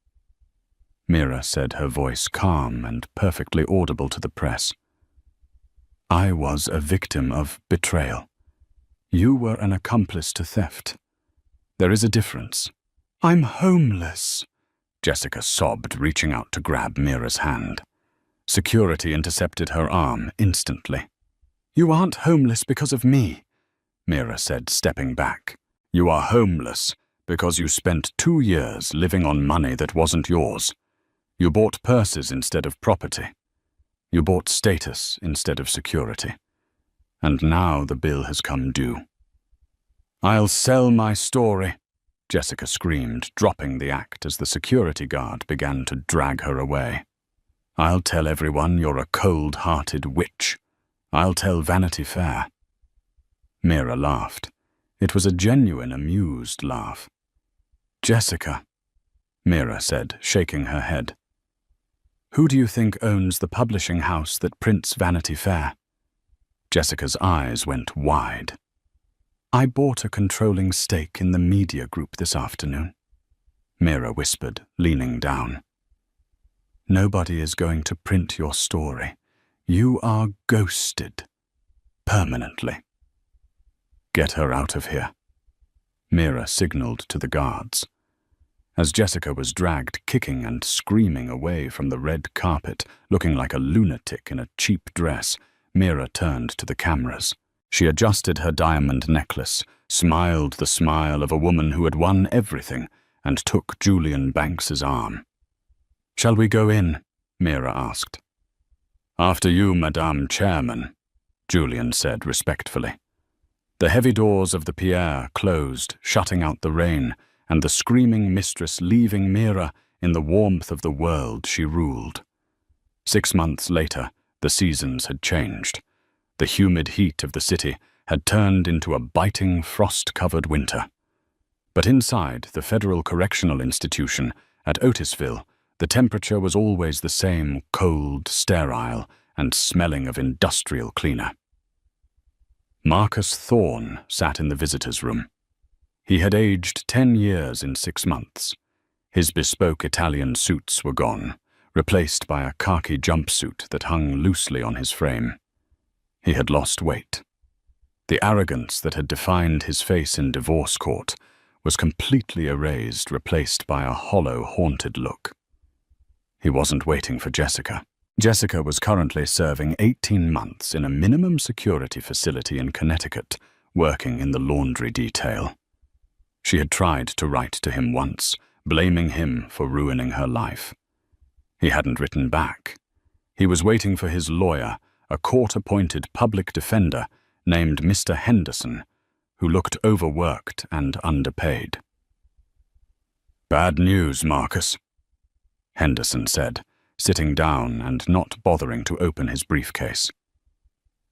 Mira said, her voice calm and perfectly audible to the press. I was a victim of betrayal. You were an accomplice to theft. There is a difference. I'm homeless, Jessica sobbed, reaching out to grab Mira's hand. Security intercepted her arm instantly. You aren't homeless because of me, Mira said, stepping back. You are homeless because you spent 2 years living on money that wasn't yours. You bought purses instead of property. You bought status instead of security. And now the bill has come due. I'll sell my story, Jessica screamed, dropping the act as the security guard began to drag her away. I'll tell everyone you're a cold-hearted witch. I'll tell Vanity Fair. Mira laughed. It was a genuine, amused laugh. Jessica, Mira said, shaking her head. Who do you think owns the publishing house that prints Vanity Fair? Jessica's eyes went wide. I bought a controlling stake in the media group this afternoon, Mira whispered, leaning down. Nobody is going to print your story. You are ghosted. Permanently. Get her out of here. Mira signaled to the guards. As Jessica was dragged kicking and screaming away from the red carpet, looking like a lunatic in a cheap dress, Mira turned to the cameras. She adjusted her diamond necklace, smiled the smile of a woman who had won everything, and took Julian Banks's arm. Shall we go in? Mira asked. After you, Madame Chairman, Julian said respectfully. The heavy doors of the Pierre closed, shutting out the rain, and the screaming mistress leaving Mira in the warmth of the world she ruled. 6 months later, the seasons had changed. The humid heat of the city had turned into a biting, frost-covered winter. But inside the Federal Correctional Institution at Otisville, the temperature was always the same, cold, sterile, and smelling of industrial cleaner. Marcus Thorne sat in the visitors' room. He had aged 10 years in 6 months. His bespoke Italian suits were gone, replaced by a khaki jumpsuit that hung loosely on his frame. He had lost weight. The arrogance that had defined his face in divorce court was completely erased, replaced by a hollow, haunted look. He wasn't waiting for Jessica. Jessica was currently serving 18 months in a minimum security facility in Connecticut, working in the laundry detail. She had tried to write to him once, blaming him for ruining her life. He hadn't written back. He was waiting for his lawyer, a court-appointed public defender named Mr. Henderson, who looked overworked and underpaid. Bad news, Marcus, Henderson said, sitting down and not bothering to open his briefcase.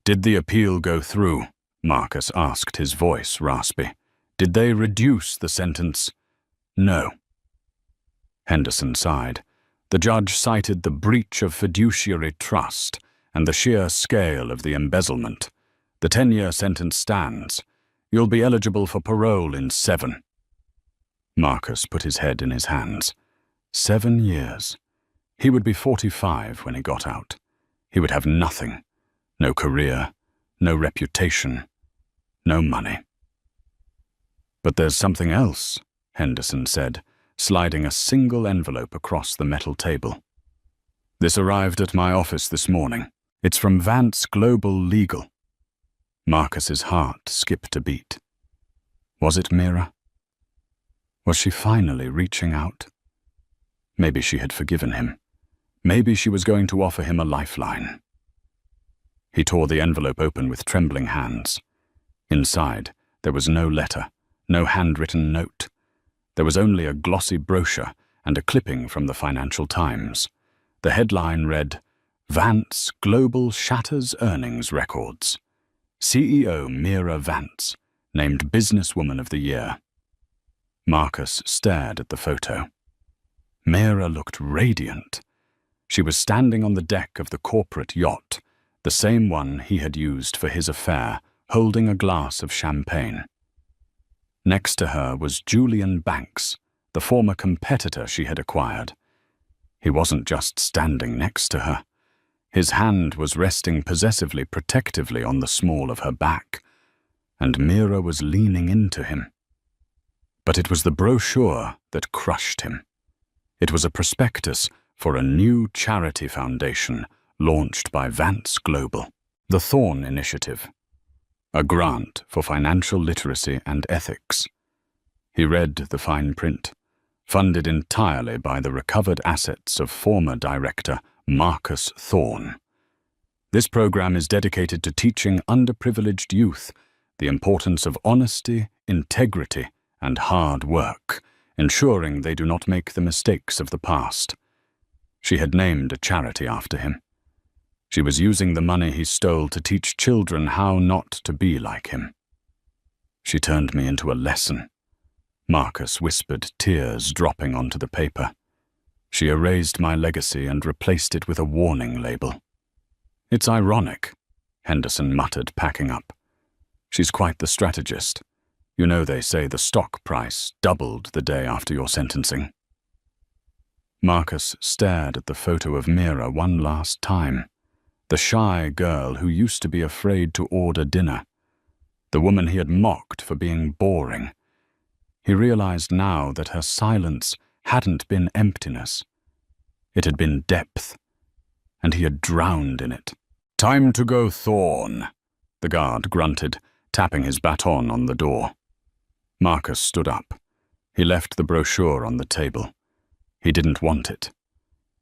Did the appeal go through? Marcus asked, his voice raspy. Did they reduce the sentence? No. Henderson sighed. The judge cited the breach of fiduciary trust and the sheer scale of the embezzlement. The 10-year sentence stands. You'll be eligible for parole in 7. Marcus put his head in his hands. 7 years. He would be 45 when he got out. He would have nothing. No career, no reputation, no money. But there's something else, Henderson said, sliding a single envelope across the metal table. This arrived at my office this morning. It's from Vance Global Legal. Marcus's heart skipped a beat. Was it Mira? Was she finally reaching out? Maybe she had forgiven him. Maybe she was going to offer him a lifeline. He tore the envelope open with trembling hands. Inside, there was no letter, no handwritten note. There was only a glossy brochure and a clipping from the Financial Times. The headline read, Vance Global Shatters Earnings Records. CEO Mira Vance, named Businesswoman of the Year. Marcus stared at the photo. Mira looked radiant. She was standing on the deck of the corporate yacht, the same one he had used for his affair, holding a glass of champagne. Next to her was Julian Banks, the former competitor she had acquired. He wasn't just standing next to her. His hand was resting possessively, protectively on the small of her back, and Mira was leaning into him. But it was the brochure that crushed him. It was a prospectus for a new charity foundation launched by Vance Global, the Thorn Initiative, a grant for financial literacy and ethics. He read the fine print, funded entirely by the recovered assets of former director Marcus Thorn. This program is dedicated to teaching underprivileged youth the importance of honesty, integrity, and hard work, ensuring they do not make the mistakes of the past. She had named a charity after him. She was using the money he stole to teach children how not to be like him. She turned me into a lesson. Marcus whispered, tears dropping onto the paper. She erased my legacy and replaced it with a warning label. It's ironic, Henderson muttered, packing up. She's quite the strategist. You know they say the stock price doubled the day after your sentencing. Marcus stared at the photo of Mira one last time. The shy girl who used to be afraid to order dinner. The woman he had mocked for being boring. He realized now that her silence hadn't been emptiness. It had been depth, and he had drowned in it. "Time to go, Thorn," the guard grunted, tapping his baton on the door. Marcus stood up. He left the brochure on the table. He didn't want it.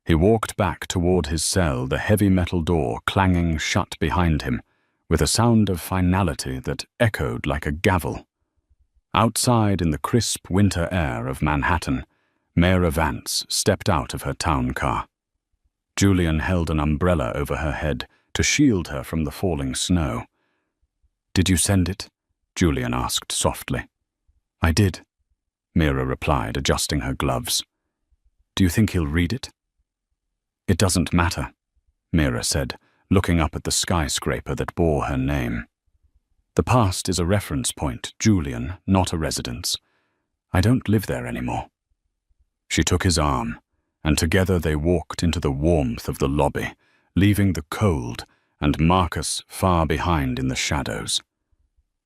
He walked back toward his cell, the heavy metal door clanging shut behind him, with a sound of finality that echoed like a gavel. Outside in the crisp winter air of Manhattan, Mira Vance stepped out of her town car. Julian held an umbrella over her head to shield her from the falling snow. "Did you send it?" Julian asked softly. "I did," Mira replied, adjusting her gloves. "Do you think he'll read it?" "It doesn't matter," Mira said, looking up at the skyscraper that bore her name. "The past is a reference point, Julian, not a residence. I don't live there anymore." She took his arm, and together they walked into the warmth of the lobby, leaving the cold and Marcus far behind in the shadows.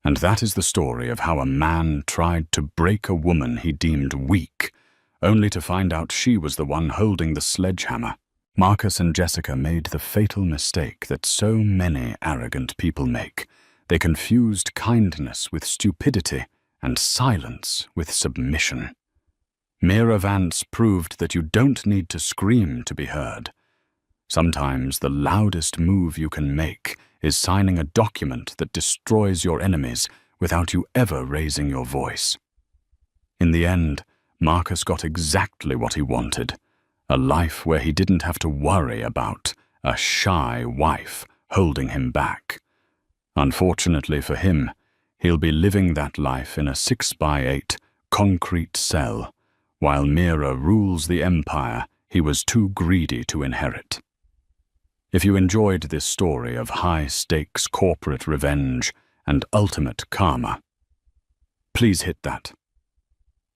And that is the story of how a man tried to break a woman he deemed weak, only to find out she was the one holding the sledgehammer. Marcus and Jessica made the fatal mistake that so many arrogant people make. They confused kindness with stupidity and silence with submission. Mira Vance proved that you don't need to scream to be heard. Sometimes the loudest move you can make is signing a document that destroys your enemies without you ever raising your voice. In the end, Marcus got exactly what he wanted, a life where he didn't have to worry about a shy wife holding him back. Unfortunately for him, he'll be living that life in a 6x8 concrete cell, while Mira rules the empire he was too greedy to inherit. If you enjoyed this story of high-stakes corporate revenge and ultimate karma, please hit that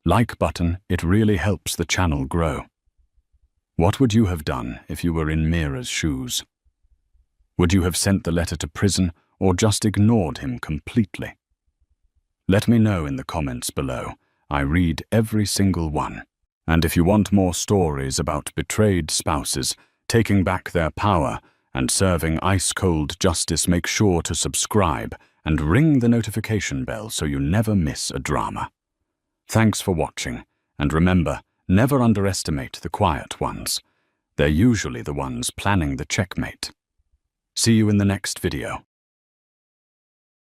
like button. It really helps the channel grow. What would you have done if you were in Mira's shoes? Would you have sent the letter to prison or just ignored him completely? Let me know in the comments below. I read every single one. And if you want more stories about betrayed spouses taking back their power and serving ice-cold justice, make sure to subscribe and ring the notification bell so you never miss a drama. Thanks for watching, and remember, never underestimate the quiet ones. They're usually the ones planning the checkmate. See you in the next video.